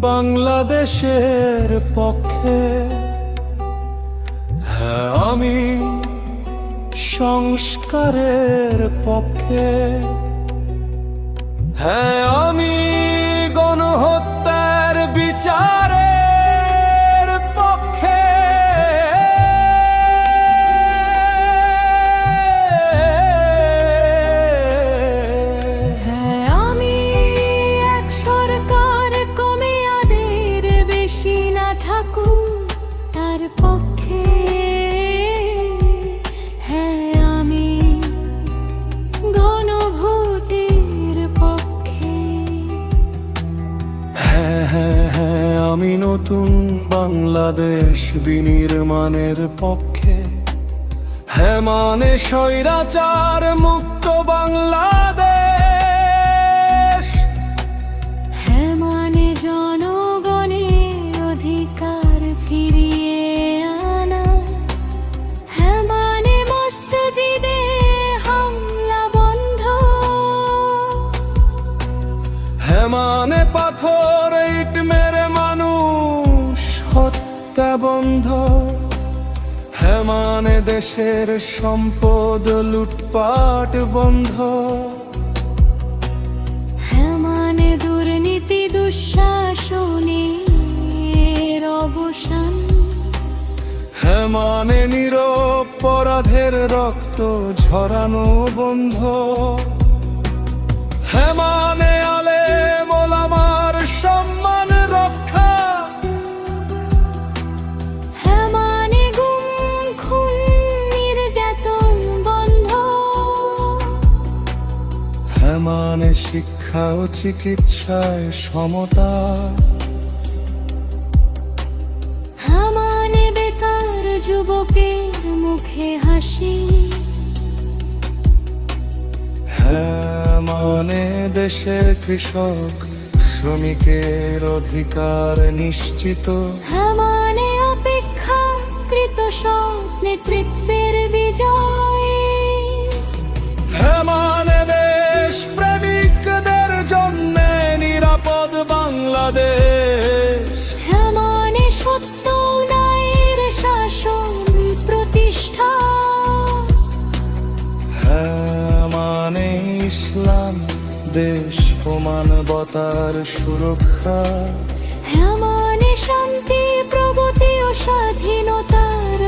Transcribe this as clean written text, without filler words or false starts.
বাংলাদেশের পক্ষে। হ্যাঁ, আমি সংস্কারের পক্ষে। হ্যাঁ, আমি গণহত্যার বিচারের পক্ষে। হ্যাঁ, আমি এক সরকার কমে আদের বেশি না থাকুক তার পক্ষে। হ্যাঁ, আমি গণভোটের পক্ষে। হ্যাঁ হ্যাঁ হ্যাঁ, আমি নতুন বাংলাদেশ বিনির্মাণের পক্ষে। হ্যাঁ, মানে স্বৈরাচার মুক্ত বাংলাদেশ। হ্যাঁ, মানে জনগণের অধিকার ফিরিয়ে আনা। হ্যাঁ, মানে মসজিদে হামলা বন্ধ। হ্যাঁ, মানে পাথর ইট মেরে মানুষ হত্যা বন্ধ। হ্যাঁ, মানে দেশের সম্পদ লুটপাট বন্ধ। হ্যাঁ, মানে দুর্নীতি দুঃশাসনের অবসান। হ্যাঁ, মানে নিরপরাধের রক্ত ঝরানো বন্ধ। হ্যাঁ, মানে আলেম ওলামার সম্মান রক্ষা। হ্যাঁ, মানে গুম খুন নির্যাতন বন্ধ। হ্যাঁ, মানে শিক্ষা ও চিকিৎসায় সমতা। হ্যাঁ, মানে বেকার যুবকের মুখে হাসি। হ্যাঁ, মানে দেশের কৃষক শ্রমিকের অধিকার নিশ্চিত। হ্যাঁ, মানে অপেক্ষাকৃত সব নেতৃত্বের বিজয়। হ্যাঁ, মানে দেশ প্রেমিকদের জন্য নিরাপদ বাংলাদেশ। হ্যাঁ, মানে সত্য ন্যায়ের শাসন প্রতিষ্ঠা। হ্যাঁ, মানে ইসলাম দেশ ও মানবতার সুরক্ষা। হ্যাঁ, মানে শান্তি প্রগতি ও স্বাধীনতার